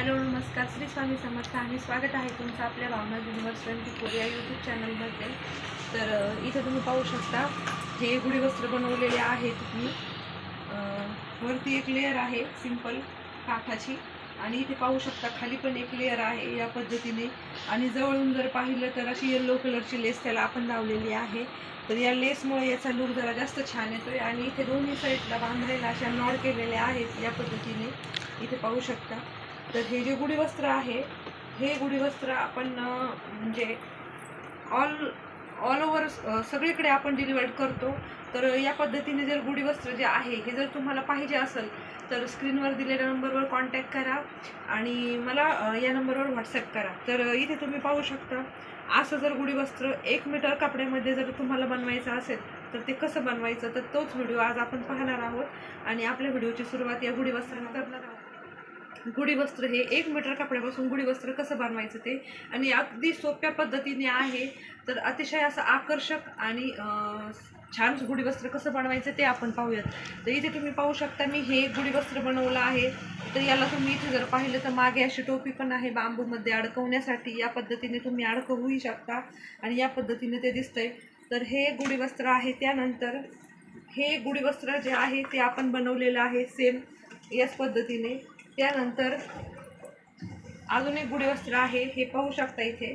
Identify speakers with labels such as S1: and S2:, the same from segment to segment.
S1: Hello नमस्कार, श्री स्वामी समर्थ आणि स्वागत आहे तुमचं आपल्या भावना युनिवर्स 24 या यूट्यूब चॅनलमध्ये। तर इथे तुम्ही पाहू शकता हे गुढी वस्त्र बनवलेले आहेत। तुम्ही वरती एक लेयर आहे सिंपल काठाची आणि इथे पाहू शकता खाली पण एक लेयर आहे या पद्धतीने। आणि जवळून जर पाहिलं तर अशी येलो कलरची लेस त्याला आपण लावलेली आहे। तर या लेसमुळे याचा लुक जरा जास्त छान येतोय। आणि इथे दोन्ही साईडला बांधलेल्या अशा नॉड केलेल्या आहेत या पद्धतीने, इथे पाहू शकता। तर हे जे गुढी वस्त्र आहे हे गुढी वस्त्र आपण म्हणजे ऑल ओव्हर सगळीकडे आपण डिलिव्हर करतो। तर या पद्धतीने जर गुढी वस्त्र जे आहे हे जर तुम्हाला पाहिजे असेल तर स्क्रीनवर दिलेल्या नंबरवर कॉन्टॅक्ट करा आणि मला या नंबरवर व्हॉट्सअप करा। तर इथे तुम्ही पाहू शकता असं जर गुढी वस्त्र 1 मीटर कपड्यामध्ये जर तुम्हाला बनवायचं असेल तर ते कसं बनवायचं तर तोच व्हिडिओ आज आपण पाहणार आहोत। आणि आपल्या व्हिडिओची सुरुवात या गुढी वस्त्राने करणार आहोत। गुढी वस्त्र हे 1 मीटर कपड्यापासून गुढी वस्त्र कसं बनवायचं ते आणि अगदी सोप्या पद्धतीने आहे। तर अतिशय असं आकर्षक आणि छान गुढी वस्त्र कसं बनवायचं ते आपण पाहूयात। तर इथे तुम्ही पाहू शकता मी हे गुढी वस्त्र बनवलं आहे। तर याला तुम्ही इथे जर पाहिलं तर मागे अशी टोपी पण आहे बांबूमध्ये अडकवण्यासाठी, या पद्धतीने तुम्ही अडकवूही शकता आणि या पद्धतीने ते दिसतंय। तर हे गुढी वस्त्र आहे। त्यानंतर हे गुढी वस्त्र जे आहे ते आपण बनवलेलं आहे सेम याच पद्धतीने। त्यानंतर अजून एक गुढी वस्त्र आहे, हे पाहू शकता इथे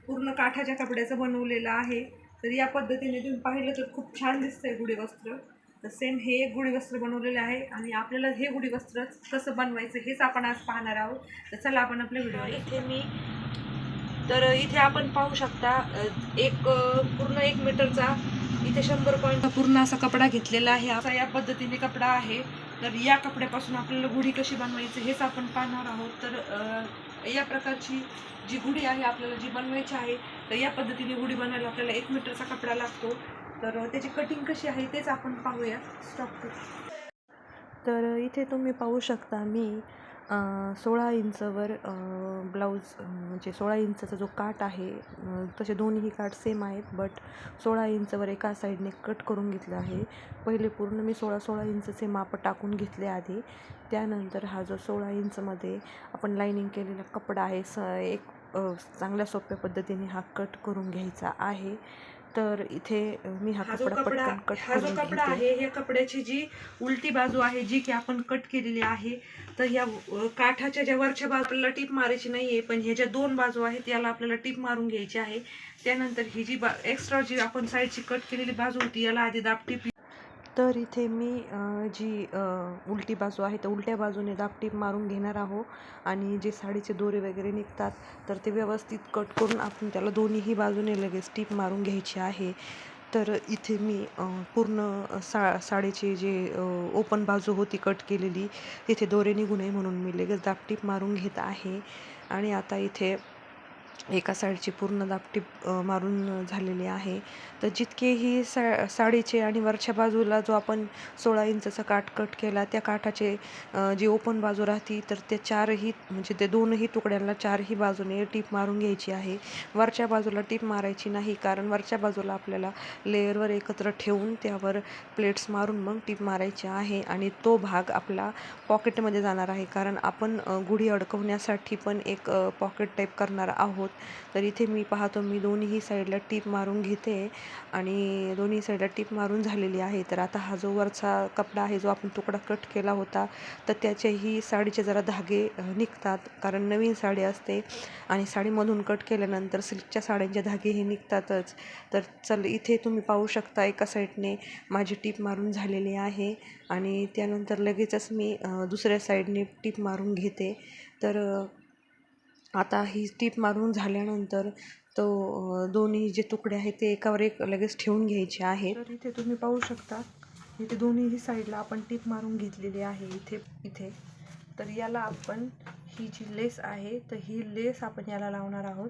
S1: पूर्ण काठाच्या कपड्याचं बनवलेलं आहे। तर या पद्धतीने तुम्ही पाहिलं तर खूप छान दिसतंय गुढी वस्त्र। तर सेम हे एक गुढी वस्त्र बनवलेलं आहे आणि आपल्याला हे गुढी वस्त्र कसं बनवायचं हेच आपण आज पाहणार आहोत। तर चला आपण आपल्या व्हिडिओ इथे आपण पाहू शकता एक पूर्ण 1 मीटरचा इथे 100 पॉईंट पूर्ण असा कपडा घेतलेला आहे। असा या पद्धतीने कपडा आहे। तर या कपड्यापासून आपल्याला गुढी कशी बनवायची हेच आपण पाहणार आहोत। तर या प्रकारची जी गुढी आहे आपल्याला जी बनवायची आहे तर या पद्धतीने गुढी बनवायला आपल्याला 1 मीटरचा कपडा लागतो। तर त्याची कटिंग कशी आहे तेच आपण पाहूया। स्टॉप। तर इथे तुम्ही पाहू शकता मी 16 इंचवर ब्लाऊज म्हणजे 16 इंचचा जो काठ आहे तसे दोन्ही काठ सेम आहेत, बट 16 इंचवर एका साईडने कट करून घेतलं आहे। पहिले पूर्ण मी 16 इंचचे माप टाकून घेतले आधी। त्यानंतर हा जो 16 इंचमध्ये आपण लाईनिंग केलेला कपडा आहे एक चांगल्या सोप्या पद्धतीने हा कट करून घ्यायचा आहे। तर इथे मी हा कपडा पटकन कट करून घेते। कपडा आहे ह्या कपड्याची जी उलटी बाजू आहे जी की आपण कट केलेली आहे। तर ह्या काठाच्या ज्या वरच्या बाजूला टीप मारायची नाहीये, पण ह्या ज्या 2 बाजू आहेत याला आपल्याला टीप मारून घ्यायची आहे। त्यानंतर ही जी एक्स्ट्रा जी आपण साईडची कट केलेली बाजू होती याला आधी दाबटीप। तर इथे मी जी उलटी बाजू आहे तर उलट्या बाजूने दाबटीप मारून घेणार आहोत आणि जे साडीचे दोरे वगैरे निघतात तर ते व्यवस्थित कट करून आपण त्याला दोन्हीही बाजूने लगेच टीप मारून घ्यायची आहे। तर इथे मी पूर्ण साडीची जे ओपन बाजू होती कट केलेली तिथे दोरे निघू नये म्हणून मी लगेच दाबटीप मारून घेत आहे। आणि आता इथे एका साईडची पूर्ण दाबटीप मारून झालेली आहे। तर जितकेही साडीचे आणि वरच्या बाजूला जो आपण 16 इंचचा काठ कट केला त्या काठाचे जी ओपन बाजू राहते तर ते चारही म्हणजे ते दोनही तुकड्यांना चारही बाजूने टीप मारून घ्यायची आहे। वरच्या बाजूला टीप मारायची नाही, कारण वरच्या बाजूला आपल्याला लेअरवर एकत्र ठेवून त्यावर प्लेट्स मारून मग टीप मारायची आहे आणि तो भाग आपला पॉकेटमध्ये जाणार आहे, कारण आपण गुढी अडकवण्यासाठी पण एक पॉकेट टाईप करणार आहोत। तर इथे मी पाहतो मी दोन्ही साईडला टीप मारून घेते आणि दोन्ही साईडला टीप मारून झालेली आहे। तर आता हा जो वरचा कपडा आहे जो आपण तुकडा कट केला होता तर त्याचेही साडीचे जरा धागे निघतात, कारण नवीन साडी असते आणि साडीमधून कट केल्यानंतर सिल्कच्या साड्यांचे धागे हे निघतातच। तर इथे तुम्ही पाहू शकता एका साईडने माझी टीप मारून झालेली आहे आणि त्यानंतर लगेचच मी दुसऱ्या साईडने टीप मारून घेते। तर आता ही टीप मारून झाल्यानंतर तो दोन्ही जे तुकडे आहेत ते एकावर एक लगेच ठेवून घ्यायचे आहेत। तर इथे तुम्ही पाहू शकता इथे दोन्ही साईडला आपण टीप मारून घेतलेली आहे इथे। तर याला आपण ही जी लेस आहे तर ही लेस आपण याला लावणार आहोत।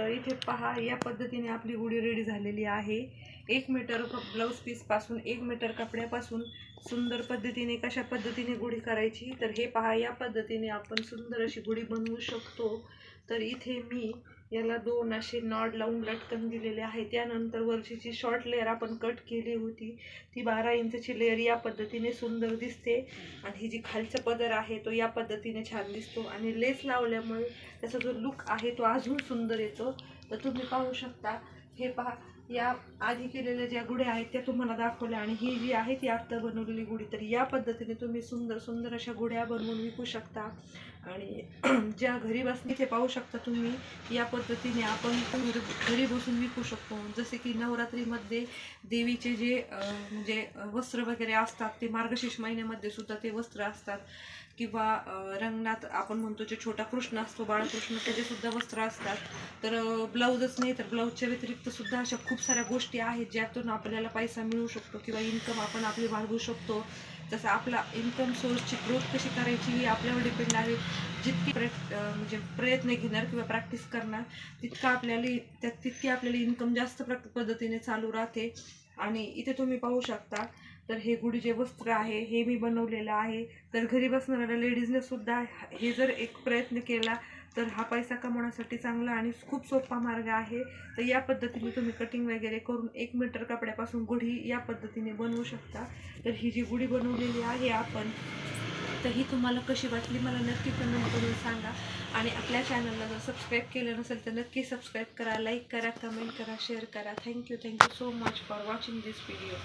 S1: तर इथे पहा, या पद्धतीने आपली गुढी रेडी झालेली आहे. 1 मीटर ब्लाऊज पीसपासून 1 मीटर कपड्यापासून सुंदर पद्धतीने कशा पद्धतीने गुढी करायची, तर हे पहा, या पद्धतीने आपण सुंदर अशी गुढी बनवू शकतो. तर इथे मी याला 2 असे नॉड लावून लटकन दिलेले आहे. त्यानंतर वरची जी शॉर्ट लेअर आपण कट केली होती ती 12 इंचची लेअर या पद्धतीने सुंदर दिसते. आणि ही जी खालचा पदर आहे तो या पद्धतीने छान दिसतो. आणि लेस लावल्यामुळे त्याचा जो लुक आहे तो अजून सुंदर येतो. तर तुम्ही पाहू शकता, हे पहा, या आधी केलेल्या ज्या गुढ्या आहेत त्या तुम्हाला दाखवल्या, आणि ही जी आहे ती आत्ता बनवलेली गुढी. तर या पद्धतीने तुम्ही सुंदर सुंदर अशा गुढ्या बनवून विकू शकता. आणि ज्या घरी बसून इथे पाहू शकता तुम्ही, या पद्धतीने आपण घरी बसून विकू शकतो. जसे की नवरात्रीमध्ये देवीचे जे म्हणजे वस्त्र वगैरे असतात, ते मार्गशीर्ष महिन्यामध्ये सुद्धा ते वस्त्र असतात. किंवा रंगनाथ आपण म्हणतो जे छोटा कृष्ण असतो, बाळकृष्ण, त्याचे सुद्धा वस्त्र असतात. तर ब्लाऊजच नाही तर ब्लाऊजच्या व्यतिरिक्त सुद्धा अशा खूप साऱ्या गोष्टी आहेत ज्यातून आपल्याला पैसा मिळू शकतो किंवा इन्कम आपण आपली वाढवू शकतो. जसं आपला इन्कम सोर्सची ग्रोथ कशी करायची ही आपल्यावर डिपेंड आहे. जितकी म्हणजे प्रयत्न घेणार किंवा प्रॅक्टिस करणार तितकी आपल्याला इन्कम जास्त पद्धतीने चालू राहते. आणि इथे तुम्ही पाहू शकता, तर हे गुढी जे वस्त्र आहे हे मी बनवलेलं आहे. तर घरी बसणाऱ्या लेडीजने सुद्धा हे जर एक प्रयत्न केला तर हा पैसा कमवण्यासाठी चांगला आणि खूप सोपा मार्ग आहे. तर या पद्धतीने तुम्ही कटिंग वगैरे करून 1 मीटर कपड्यापासून गुढी या पद्धतीने बनवू शकता. तर ही जी गुढी बनवलेली आहे आपण, तर ही तुम्हाला कशी वाटली मला नक्की कमेंट करून सांगा. आणि आपल्या चॅनलला जर सबस्क्राईब केलं नसेल तर नक्की सबस्क्राईब करा, लाईक करा, कमेंट करा, शेअर करा. Thank you so much for watching this video.